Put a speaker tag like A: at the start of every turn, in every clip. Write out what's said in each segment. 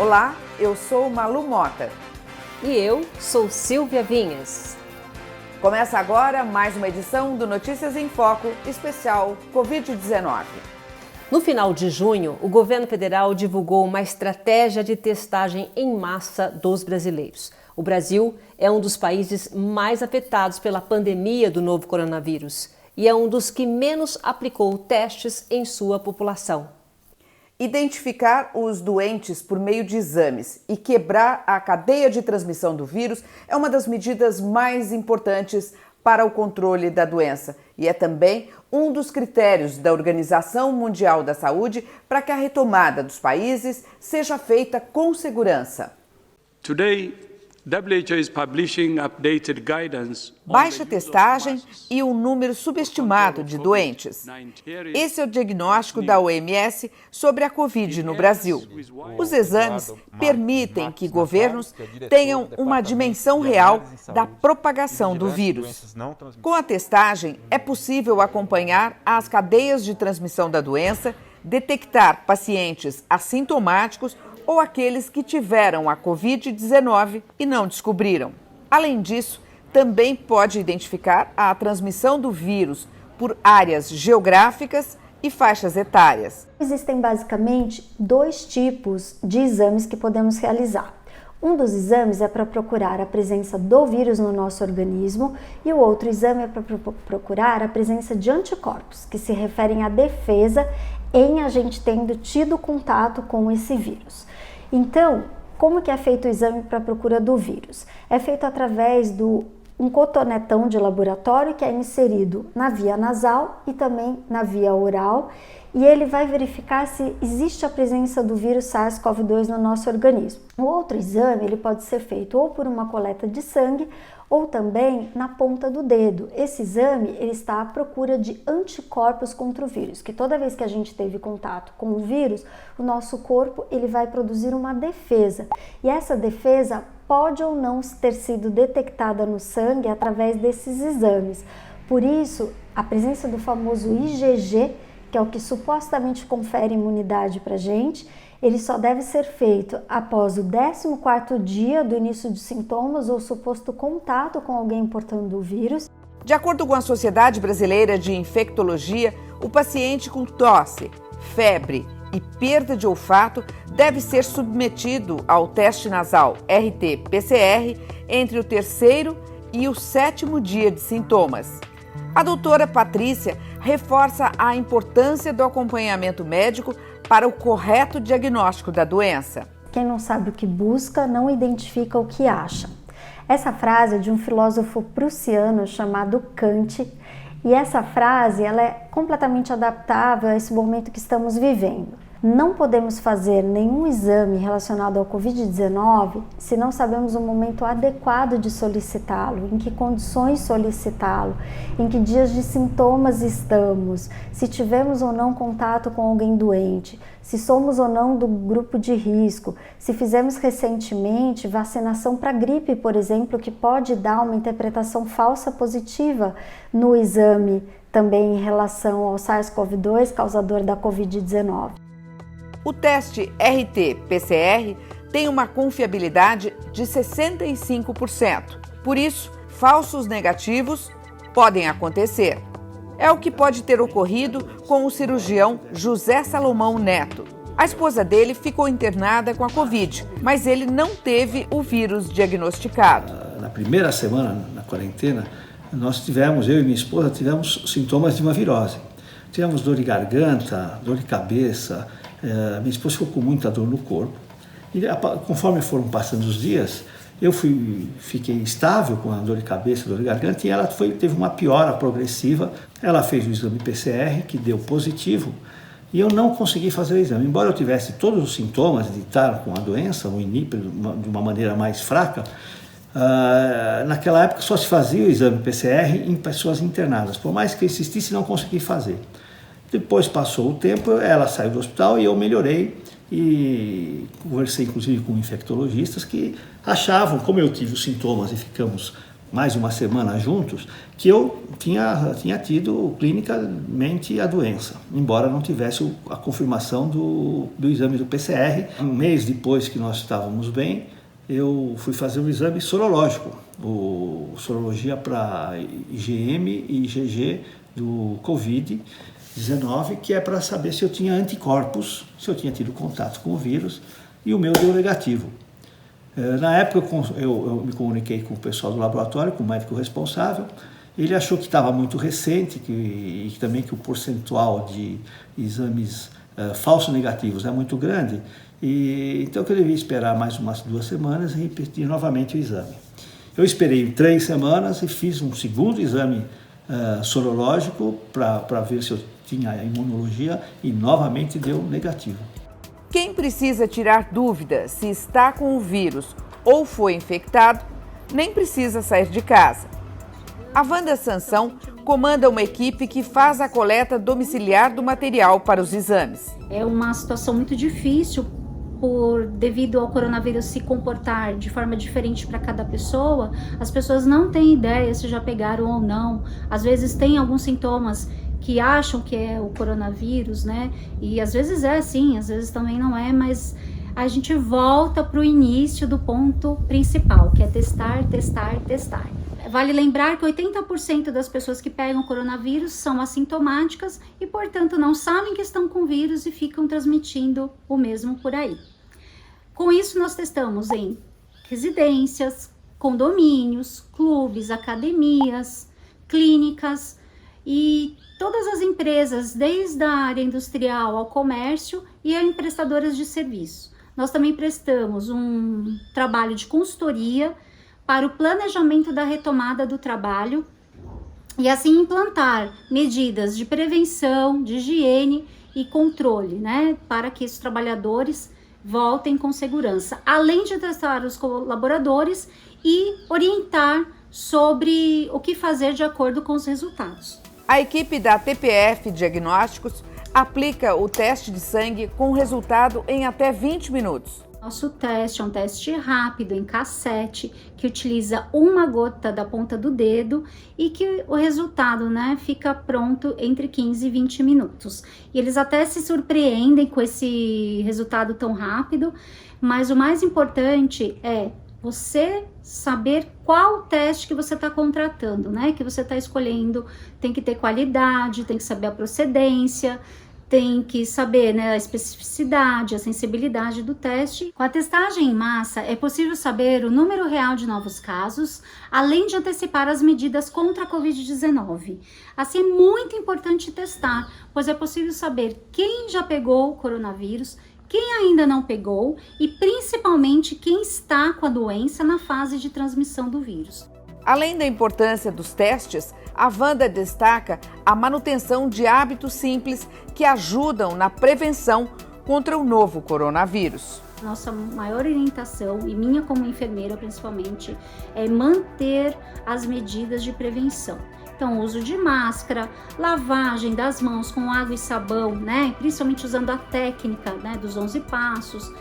A: Olá, eu sou Malu Mota.
B: E eu sou Silvia Vinhas.
A: Começa agora mais uma edição do Notícias em Foco, especial Covid-19.
B: No final de junho, o governo federal divulgou uma estratégia de testagem em massa dos brasileiros. O Brasil é um dos países mais afetados pela pandemia do novo coronavírus e é um dos que menos aplicou testes em sua população.
A: Identificar os doentes por meio de exames e quebrar a cadeia de transmissão do vírus é uma das medidas mais importantes para o controle da doença e é também um dos critérios da Organização Mundial da Saúde para que a retomada dos países seja feita com segurança. Baixa testagem e um número subestimado de doentes. Esse é o diagnóstico da OMS sobre a Covid no Brasil. Os exames permitem que governos tenham uma dimensão real da propagação do vírus. Com a testagem, é possível acompanhar as cadeias de transmissão da doença, detectar pacientes assintomáticos ou aqueles que tiveram a Covid-19 e não descobriram. Além disso, também pode identificar a transmissão do vírus por áreas geográficas e faixas etárias.
C: Existem basicamente dois tipos de exames que podemos realizar. Um dos exames é para procurar a presença do vírus no nosso organismo e o outro exame é para procurar a presença de anticorpos, que se referem à defesa em a gente tendo tido contato com esse vírus. Então, como que é feito o exame para a procura do vírus? É feito através de um cotonetão de laboratório que é inserido na via nasal e também na via oral e ele vai verificar se existe a presença do vírus SARS-CoV-2 no nosso organismo. O outro exame ele pode ser feito ou por uma coleta de sangue ou também na ponta do dedo. Esse exame ele está à procura de anticorpos contra o vírus, que toda vez que a gente teve contato com o vírus, o nosso corpo ele vai produzir uma defesa. E essa defesa pode ou não ter sido detectada no sangue através desses exames. Por isso, a presença do famoso IgG, que é o que supostamente confere imunidade para a gente, ele só deve ser feito após o 14º dia do início de sintomas ou suposto contato com alguém portando o vírus.
A: De acordo com a Sociedade Brasileira de Infectologia, o paciente com tosse, febre e perda de olfato deve ser submetido ao teste nasal RT-PCR entre o 3º e o 7º dia de sintomas. A doutora Patrícia reforça a importância do acompanhamento médico para o correto diagnóstico da doença.
C: Quem não sabe o que busca, não identifica o que acha. Essa frase é de um filósofo prussiano chamado Kant, e essa frase ela é completamente adaptável a esse momento que estamos vivendo. Não podemos fazer nenhum exame relacionado ao Covid-19 se não sabemos o momento adequado de solicitá-lo, em que condições solicitá-lo, em que dias de sintomas estamos, se tivemos ou não contato com alguém doente, se somos ou não do grupo de risco, se fizemos recentemente vacinação para gripe, por exemplo, que pode dar uma interpretação falsa positiva no exame também em relação ao SARS-CoV-2, causador da Covid-19.
A: O teste RT-PCR tem uma confiabilidade de 65%. Por isso, falsos negativos podem acontecer. É o que pode ter ocorrido com o cirurgião José Salomão Neto. A esposa dele ficou internada com a Covid, mas ele não teve o vírus diagnosticado.
D: Na primeira semana, na quarentena, eu e minha esposa tivemos sintomas de uma virose. Tivemos dor de garganta, dor de cabeça. Minha esposa ficou com muita dor no corpo e conforme foram passando os dias eu fiquei estável com a dor de cabeça, dor de garganta e ela teve uma piora progressiva. Ela fez o exame PCR que deu positivo e eu não consegui fazer o exame, embora eu tivesse todos os sintomas de estar com a doença, o INIP de uma maneira mais fraca. Naquela época só se fazia o exame PCR em pessoas internadas, por mais que eu insistisse não consegui fazer. Depois passou o tempo, ela saiu do hospital e eu melhorei e conversei inclusive com infectologistas que achavam, como eu tive os sintomas e ficamos mais uma semana juntos, que eu tinha tido clinicamente a doença, embora não tivesse a confirmação do exame do PCR. Um mês depois que nós estávamos bem, eu fui fazer o exame sorológico, sorologia para IgM e IgG do Covid-19, que é para saber se eu tinha anticorpos, se eu tinha tido contato com o vírus, e o meu deu negativo. Na época eu me comuniquei com o pessoal do laboratório, com o médico responsável. Ele achou que estava muito recente e também que o percentual de exames falsos negativos é muito grande, então que eu devia esperar mais umas 2 semanas e repetir novamente o exame. Eu esperei 3 semanas e fiz um segundo exame sorológico para ver se eu tinha imunologia e novamente deu negativo.
A: Quem precisa tirar dúvida se está com o vírus ou foi infectado, nem precisa sair de casa. A Wanda Sansão comanda uma equipe que faz a coleta domiciliar do material para os exames.
E: É uma situação muito difícil devido ao coronavírus se comportar de forma diferente para cada pessoa. As pessoas não têm ideia se já pegaram ou não. Às vezes tem alguns sintomas que acham que é o coronavírus, né? E às vezes é sim, às vezes também não é, mas a gente volta para o início do ponto principal, que é testar, testar, testar. Vale lembrar que 80% das pessoas que pegam coronavírus são assintomáticas e, portanto, não sabem que estão com vírus e ficam transmitindo o mesmo por aí. Com isso, nós testamos em residências, condomínios, clubes, academias, clínicas e todas as empresas, desde a área industrial ao comércio e a prestadoras de serviço. Nós também prestamos um trabalho de consultoria para o planejamento da retomada do trabalho e assim implantar medidas de prevenção, de higiene e controle, né, para que os trabalhadores voltem com segurança, além de testar os colaboradores e orientar sobre o que fazer de acordo com os resultados.
A: A equipe da TPF Diagnósticos aplica o teste de sangue com resultado em até 20 minutos.
E: Nosso teste é um teste rápido em cassete, que utiliza uma gota da ponta do dedo e que o resultado, né, fica pronto entre 15 e 20 minutos. E eles até se surpreendem com esse resultado tão rápido, mas o mais importante é você saber qual teste que você está contratando, né, que você está escolhendo. Tem que ter qualidade, tem que saber a procedência, tem que saber, né, a especificidade, a sensibilidade do teste. Com a testagem em massa, é possível saber o número real de novos casos, além de antecipar as medidas contra a Covid-19. Assim, é muito importante testar, pois é possível saber quem já pegou o coronavírus, quem ainda não pegou e, principalmente, quem está com a doença na fase de transmissão do vírus.
A: Além da importância dos testes, a Wanda destaca a manutenção de hábitos simples que ajudam na prevenção contra o novo coronavírus.
E: Nossa maior orientação, e minha como enfermeira principalmente, é manter as medidas de prevenção. Então, uso de máscara, lavagem das mãos com água e sabão, né? Principalmente usando a técnica, né, dos 11 passos.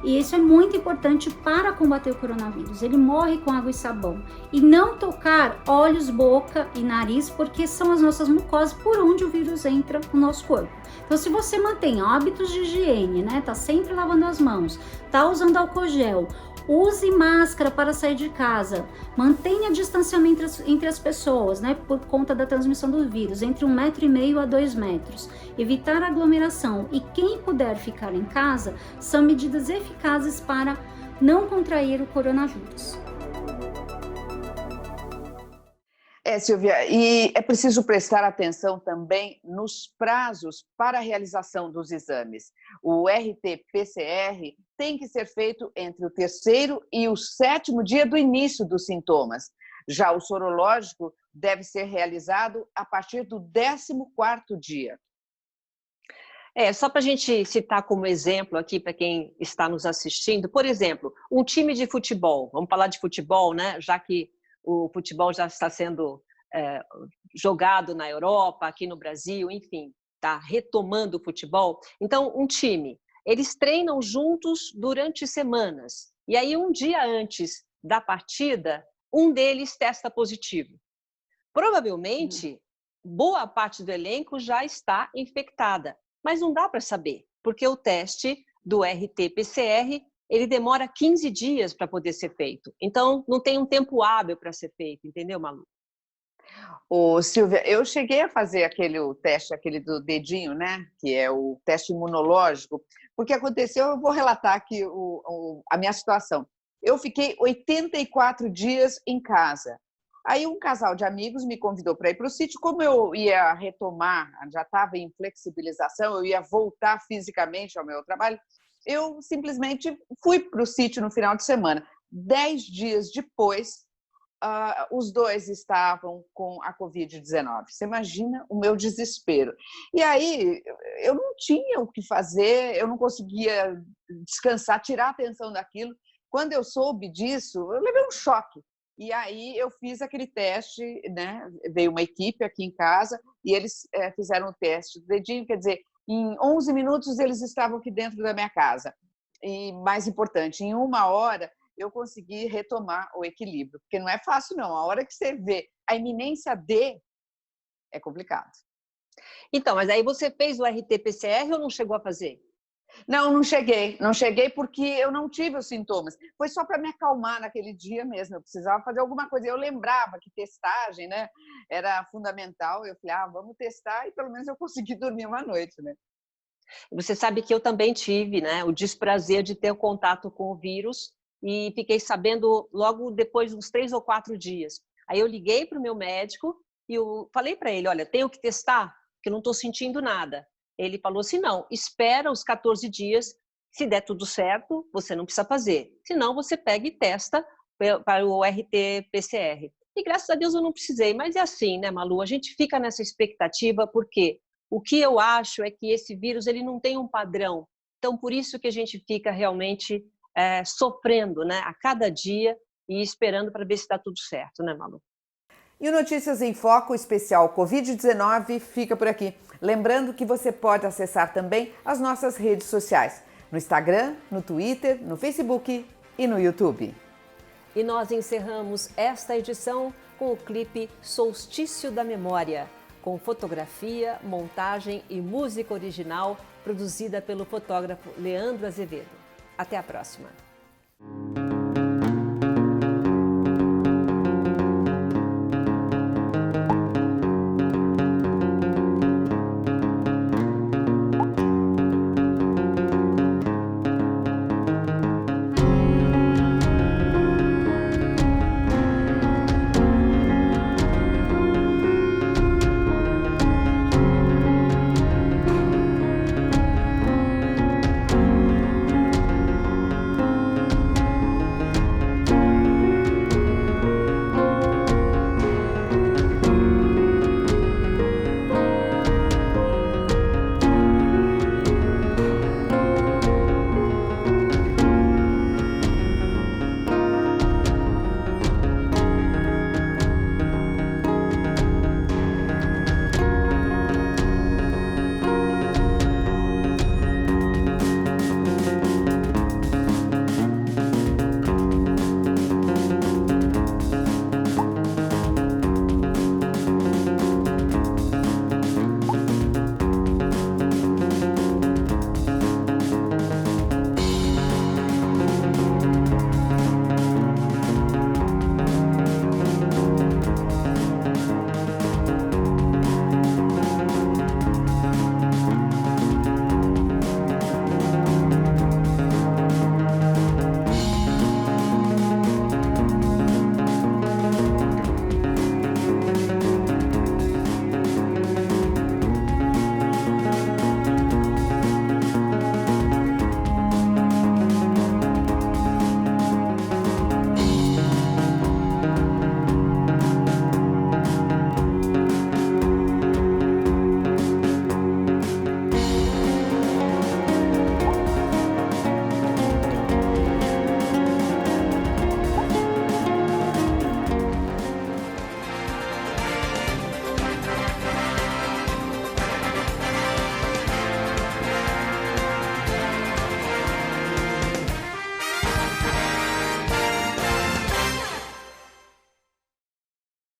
E: E isso é muito importante para combater o coronavírus. Ele morre com água e sabão. E não tocar olhos, boca e nariz, porque são as nossas mucosas por onde o vírus entra no nosso corpo. Então, se você mantém hábitos de higiene, né, tá sempre lavando as mãos, tá usando álcool gel, use máscara para sair de casa, mantenha distanciamento entre as pessoas, né, por conta da transmissão do vírus, entre 1,5 m a 2 metros, evitar aglomeração e quem puder ficar em casa, são medidas eficazes para não contrair o coronavírus.
A: Silvia, e é preciso prestar atenção também nos prazos para a realização dos exames. O RT-PCR tem que ser feito entre o 3º e o 7º dia do início dos sintomas. Já o sorológico deve ser realizado a partir do 14º dia.
F: Só para a gente citar como exemplo aqui para quem está nos assistindo, por exemplo, um time de futebol, vamos falar de futebol, né? Já que o futebol já está sendo jogado na Europa, aqui no Brasil, enfim, está retomando o futebol. Então, um time, eles treinam juntos durante semanas. E aí, um dia antes da partida, um deles testa positivo. Provavelmente, boa parte do elenco já está infectada, mas não dá para saber, porque o teste do RT-PCR, ele demora 15 dias para poder ser feito. Então, não tem um tempo hábil para ser feito, entendeu, Malu?
A: Ô, Silvia, eu cheguei a fazer o teste, aquele do dedinho, né? Que é o teste imunológico. Porque aconteceu, eu vou relatar aqui a minha situação. Eu fiquei 84 dias em casa. Aí um casal de amigos me convidou para ir para o sítio. Como eu ia retomar, já estava em flexibilização, eu ia voltar fisicamente ao meu trabalho, eu simplesmente fui para o sítio no final de semana. 10 dias depois, os dois estavam com a Covid-19. Você imagina o meu desespero. E aí, eu não tinha o que fazer, eu não conseguia descansar, tirar a atenção daquilo. Quando eu soube disso, eu levei um choque. E aí, eu fiz aquele teste, né? Veio uma equipe aqui em casa e eles fizeram o teste do dedinho, quer dizer, em 11 minutos eles estavam aqui dentro da minha casa. E, mais importante, em 1 hora, eu consegui retomar o equilíbrio, porque não é fácil, não. A hora que você vê a iminência é complicado.
F: Então, mas aí você fez o RT-PCR ou não chegou a fazer?
A: Não cheguei porque eu não tive os sintomas. Foi só para me acalmar naquele dia mesmo, eu precisava fazer alguma coisa. Eu lembrava que testagem, né, era fundamental. Eu falei, vamos testar e pelo menos eu consegui dormir uma noite, né?
F: Você sabe que eu também tive, né, o desprazer de ter contato com o vírus e fiquei sabendo logo depois de uns 3 ou 4 dias. Aí eu liguei para o meu médico e eu falei para ele, olha, tenho que testar, porque eu não estou sentindo nada. Ele falou assim, não, espera os 14 dias, se der tudo certo, você não precisa fazer. Senão você pega e testa para o RT-PCR. E graças a Deus eu não precisei, mas é assim, né, Malu? A gente fica nessa expectativa porque o que eu acho é que esse vírus ele não tem um padrão. Então, por isso que a gente fica realmente sofrendo, né, a cada dia e esperando para ver se está tudo certo, né, Malu?
A: E o Notícias em Foco especial Covid-19 fica por aqui. Lembrando que você pode acessar também as nossas redes sociais, no Instagram, no Twitter, no Facebook e no YouTube.
B: E nós encerramos esta edição com o clipe Solstício da Memória, com fotografia, montagem e música original produzida pelo fotógrafo Leandro Azevedo. Até a próxima!